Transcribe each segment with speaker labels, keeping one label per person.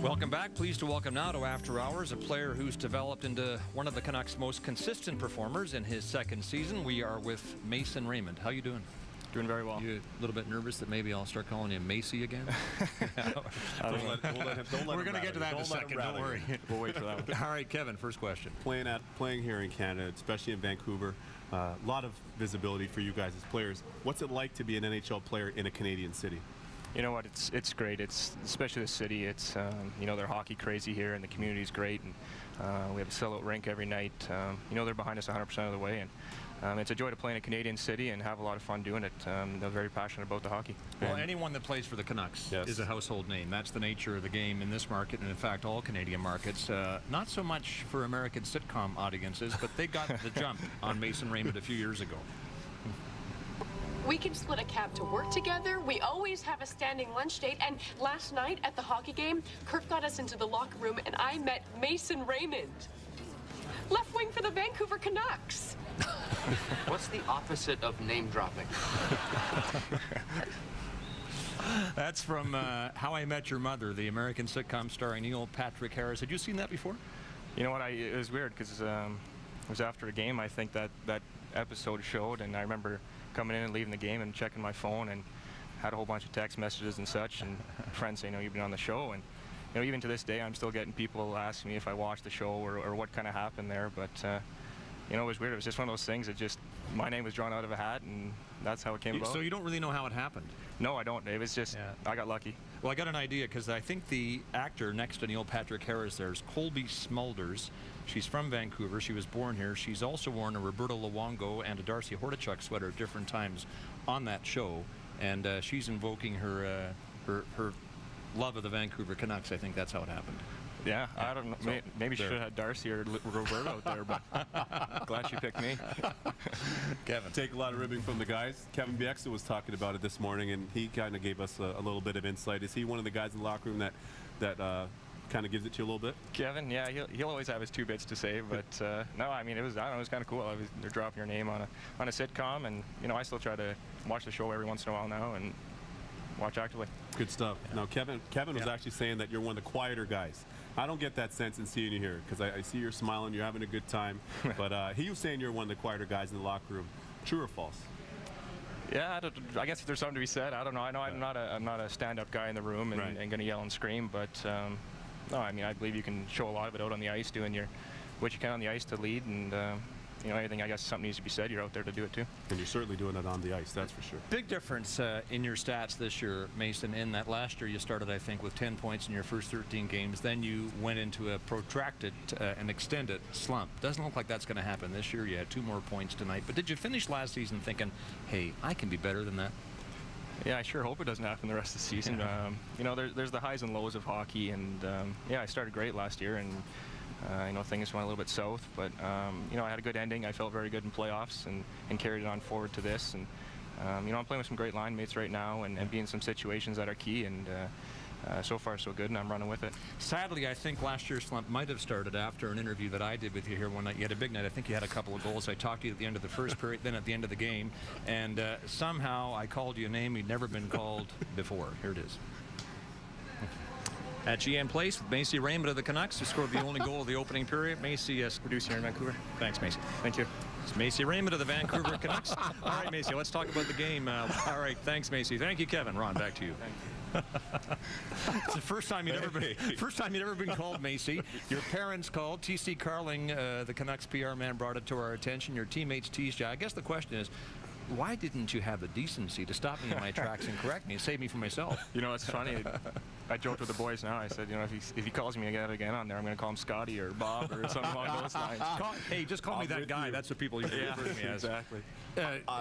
Speaker 1: Welcome back. Pleased to welcome now to After Hours a player who's developed into one of the Canucks' most consistent performers in his second season. We are with Mason Raymond. How you doing?
Speaker 2: Doing very well.
Speaker 1: You a little bit nervous that maybe I'll start calling you Macy again?
Speaker 3: We're going to get to that in a second. Don't worry.
Speaker 2: We'll wait for that one.
Speaker 1: All right, Kevin, first question.
Speaker 3: Playing here in Canada, especially in Vancouver, a lot of visibility for you guys as players. What's it like to be an NHL player in a Canadian city?
Speaker 2: You know what? It's great. It's especially the city. It's you know, they're hockey crazy here, and the community's great. And we have a sellout rink every night. You know, they're behind us 100% of the way, and it's a joy to play in a Canadian city and have a lot of fun doing it. They're very passionate about the hockey.
Speaker 1: Well, anyone that plays for the Canucks is a household name. That's the nature of the game in this market, and in fact, all Canadian markets. Not so much for American sitcom audiences, but they got the jump on Mason Raymond a few years ago.
Speaker 4: We can split a cab to work together. We always have a standing lunch date. And last night at the hockey game, Kirk got us into the locker room and I met Mason Raymond. Left wing for the Vancouver Canucks.
Speaker 5: What's the opposite of name dropping?
Speaker 1: That's from How I Met Your Mother, the American sitcom starring Neil Patrick Harris. Had you seen that before?
Speaker 2: You know what? It was weird because it was after a game. I think that episode showed, and I remember coming in and leaving the game and checking my phone and had a whole bunch of text messages and such, and friends saying, you've been on the show. And you know, even to this day, I'm still getting people asking me if I watched the show or what kind of happened there. But you know, it was weird. It was just one of those things that just, my name was drawn out of a hat, and that's how it came about.
Speaker 1: So you don't really know how it happened?
Speaker 2: No, I don't. It was just, I got lucky.
Speaker 1: Well, I got an idea, because I think the actor next to Neil Patrick Harris there is Colby Smulders. She's from Vancouver. She was born here. She's also worn a Roberto Luongo and a Darcy Hordichuk sweater at different times on that show, and she's invoking her love of the Vancouver Canucks. I think that's how it happened.
Speaker 2: Yeah, I don't know. So, maybe she should have had Darcy or Roberto out there, but glad she picked me.
Speaker 3: Kevin. Take a lot of ribbing from the guys. Kevin Bieksa was talking about it this morning, and he kind of gave us a little bit of insight. Is he one of the guys in the locker room that kind of gives it to you a little bit?
Speaker 2: Kevin, yeah, he'll always have his two bits to say, but no, I mean, it was kind of cool. They're dropping your name on a sitcom, and you know, I still try to watch the show every once in a while now and watch actively.
Speaker 3: Good stuff. Now, Kevin was actually saying that you're one of the quieter guys. I don't get that sense in seeing you here, because I see you're smiling, you're having a good time, but he was saying you're one of the quieter guys in the locker room. True or false?
Speaker 2: Yeah, I guess if there's something to be said, I don't know. I know I'm not a stand-up guy in the room and going to yell and scream, but no, I mean, I believe you can show a lot of it out on the ice, doing what you can on the ice to lead, and you know, anything I guess something needs to be said, you're out there to do it too.
Speaker 3: And you're certainly doing it on the ice, that's for sure.
Speaker 1: Big difference in your stats this year, Mason, in that last year you started, I think, with 10 points in your first 13 games. Then you went into a protracted and extended slump. Doesn't look like that's going to happen this year. You had 2 more points tonight. But did you finish last season thinking, hey, I can be better than that?
Speaker 2: Yeah, I sure hope it doesn't happen the rest of the season. You know, there's the highs and lows of hockey, and yeah, I started great last year, and you know, things went a little bit south, but you know, I had a good ending. I felt very good in playoffs, and carried it on forward to this. And you know, I'm playing with some great line mates right now, and be in some situations that are key, and so far so good, and I'm running with it.
Speaker 1: Sadly, I think last year's slump might have started after an interview that I did with you here one night. You had a big night. I think you had a couple of goals. I talked to you at the end of the first period, then at the end of the game, and somehow I called you a name you'd never been called before. Here it is. At GM Place with Macy Raymond of the Canucks, who scored the only goal of the opening period. Macy, producer here in Vancouver. Thanks, Macy.
Speaker 2: Thank you.
Speaker 1: It's Macy Raymond of the Vancouver Canucks. All right, Macy, let's talk about the game. All right, thanks, Macy. Thank you, Kevin. Ron, back to you.
Speaker 2: Thank you.
Speaker 1: It's the first time you'd ever been called, Macy. Your parents called. T.C. Carling, the Canucks PR man, brought it to our attention. Your teammates teased you. I guess the question is, why didn't you have the decency to stop me in my tracks and correct me and save me from myself?
Speaker 2: You know, it's funny. I joked with the boys now. I said, you know, if he calls me again on there, I'm going to call him Scotty or Bob or something along those lines.
Speaker 1: Hey, just call me that guy. You. That's what people usually refer to me as.
Speaker 2: Exactly.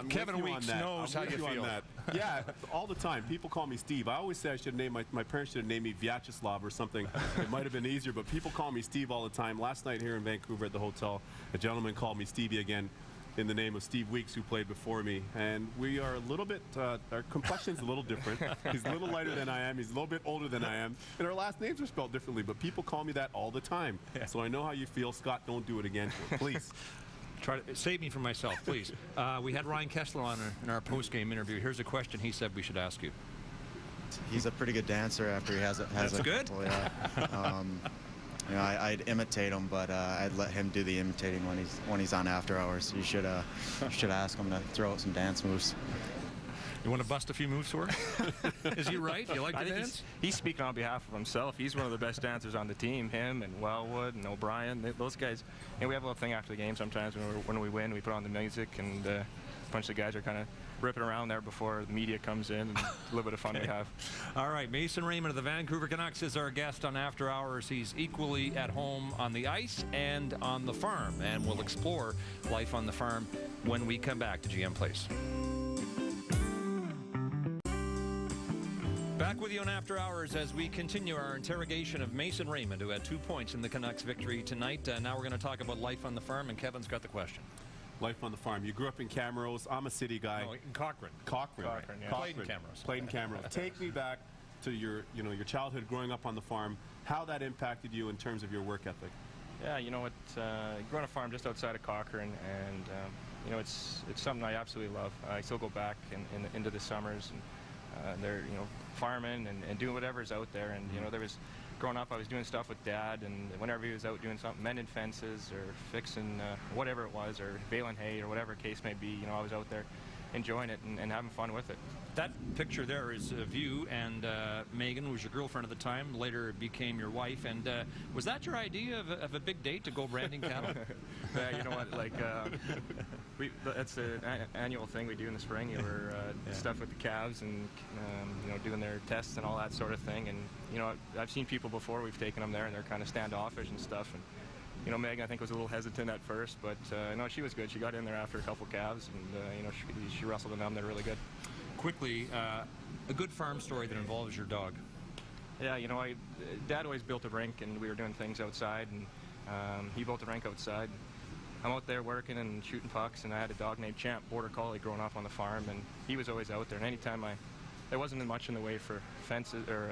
Speaker 1: Kevin Weeks knows how you feel.
Speaker 3: Yeah, all the time. People call me Steve. I always say I should name my parents should have named me Vyacheslav or something. It might have been easier, but people call me Steve all the time. Last night here in Vancouver at the hotel, a gentleman called me Stevie again, in the name of Steve Weeks, who played before me, and we are a little bit, our complexion's a little different. He's a little lighter than I am, he's a little bit older than I am, and our last names are spelled differently, but people call me that all the time. So I know how you feel. Scott, don't do it again, please.
Speaker 1: Try to save me from myself, please. We had Ryan Kessler on in our post-game interview. Here's a question he said we should ask you.
Speaker 6: he's a pretty good dancer after he has
Speaker 1: That's
Speaker 6: a
Speaker 1: good.
Speaker 6: couple, yeah. You know, I'd imitate him, but I'd let him do the imitating when he's on After Hours. You should ask him to throw out some dance moves.
Speaker 1: You want to bust a few moves for us? Is he right? You like to
Speaker 2: I think
Speaker 1: dance?
Speaker 2: he's speaking on behalf of himself. He's one of the best dancers on the team. Him and Wellwood and O'Brien, those guys. And we have a little thing after the game sometimes when we win. We put on the music, and a bunch of guys are kind of ripping around there before the media comes in, and a little bit of fun we have.
Speaker 1: All right, Mason Raymond of the Vancouver Canucks is our guest on After Hours. He's equally at home on the ice and on the farm, and we'll explore life on the farm when we come back to GM Place. Back with you on After Hours as we continue our interrogation of Mason Raymond, who had 2 points in the Canucks' victory tonight. Now we're going to talk about life on the farm, and Kevin's got the question.
Speaker 3: Life on the farm. You grew up in Camrose. I'm a city guy.
Speaker 1: No, in Cochrane.
Speaker 3: Cochrane.
Speaker 2: Yeah.
Speaker 1: Played in Camrose.
Speaker 3: Played in Camrose. Take me back to your childhood growing up on the farm. How that impacted you in terms of your work ethic.
Speaker 2: Yeah, you know what? Grew on a farm just outside of Cochrane, and you know, it's something I absolutely love. I still go back into the summers, and they're farming and doing whatever's out there. And you know, there was growing up, I was doing stuff with Dad, and whenever he was out doing something, mending fences or fixing whatever it was, or baling hay or whatever case may be, you know, I was out there enjoying it and having fun with it.
Speaker 1: That picture there is of you and Megan, who was your girlfriend at the time, later became your wife. And was that your idea of a big date to go branding cattle?
Speaker 2: Yeah, you know what? Like, that's an annual thing we do in the spring. We're stuff with the calves and you know, doing their tests and all that sort of thing. And you know, I've seen people before. We've taken them there, and they're kind of standoffish and stuff. And you know, Megan, I think, was a little hesitant at first, but no, she was good. She got in there after a couple calves, and you know, she wrestled them. They're really good.
Speaker 1: Quickly, a good farm story that involves your dog.
Speaker 2: Yeah, you know, Dad always built a rink, and we were doing things outside, and he built a rink outside. I'm out there working and shooting pucks, and I had a dog named Champ, Border Collie, growing up on the farm, and he was always out there. And anytime there wasn't much in the way for fences, or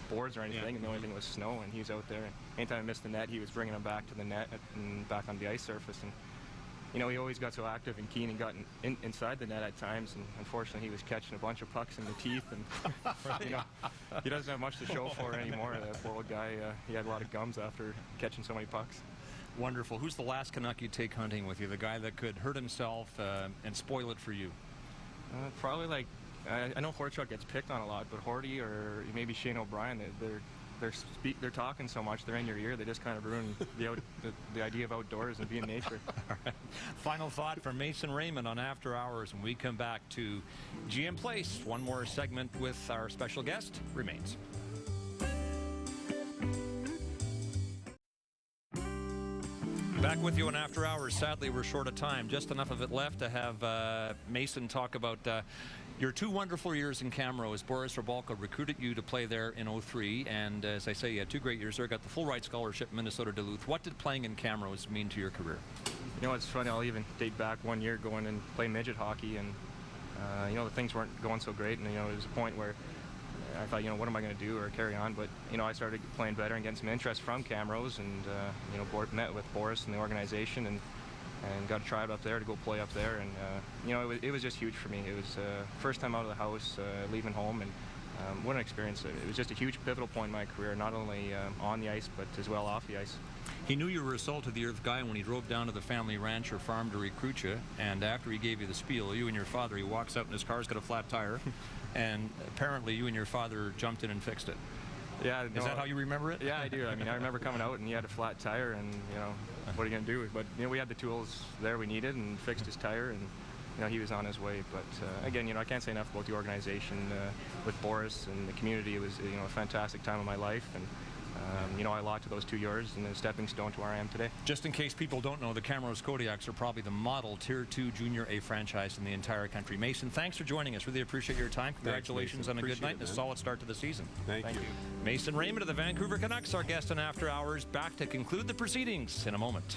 Speaker 2: boards or anything, and the only thing was snow, and he was out there. And anytime I missed the net, he was bringing them back to the net and back on the ice surface. And you know, he always got so active and keen and got inside the net at times, and unfortunately he was catching a bunch of pucks in the teeth, and you know, he doesn't have much to show for it anymore. That poor old guy, he had a lot of gums after catching so many pucks.
Speaker 1: Wonderful. Who's the last Canuck you take hunting with you? The guy that could hurt himself and spoil it for you?
Speaker 2: Probably like, I know Horchuk gets picked on a lot, but Horty or maybe Shane O'Brien, they're talking so much, they're in your ear, they just kind of ruin the idea of outdoors and being in nature.
Speaker 1: All right. Final thought from Mason Raymond on After Hours when we come back to GM Place. One more segment with our special guest remains. Back with you on After Hours. Sadly, we're short of time. Just enough of it left to have Mason talk about your 2 wonderful years in Camrose. Boris Rabalka recruited you to play there in '03, and as I say, you had 2 great years there. Got the full ride scholarship in Minnesota Duluth. What did playing in Camrose mean to your career?
Speaker 2: You know, it's funny. I'll even date back 1 year going and playing midget hockey, and you know, the things weren't going so great, and you know, there was a point where I thought, you know, what am I going to do or carry on? But you know, I started playing better and getting some interest from Camrose, and you know, met with Boris and the organization, and got a tryout up there to go play up there, and you know, it was just huge for me. It was first time out of the house, leaving home, and what an experience. It was just a huge pivotal point in my career, not only on the ice, but as well off the ice.
Speaker 1: He knew you were a salt-of-the-earth guy when he drove down to the family ranch or farm to recruit you, and after he gave you the spiel, you and your father, he walks out and his car's got a flat tire, and apparently you and your father jumped in and fixed it.
Speaker 2: Yeah.
Speaker 1: Is that how you remember it?
Speaker 2: Yeah, I do. I mean, I remember coming out and he had a flat tire, and you know, what are you going to do? But you know, we had the tools there we needed and fixed his tire, and you know, he was on his way. But again, you know, I can't say enough about the organization with Boris and the community. It was, you know, a fantastic time of my life, and you know, I lost to those 2 years and a stepping stone to where I am today.
Speaker 1: Just in case people don't know, the Camrose Kodiaks are probably the model Tier 2 Junior A franchise in the entire country. Mason, thanks for joining us. Really appreciate your time. Congratulations on a good night and a solid start to the season.
Speaker 3: Thank you.
Speaker 1: Mason Raymond of the Vancouver Canucks, our guest on After Hours, back to conclude the proceedings in a moment.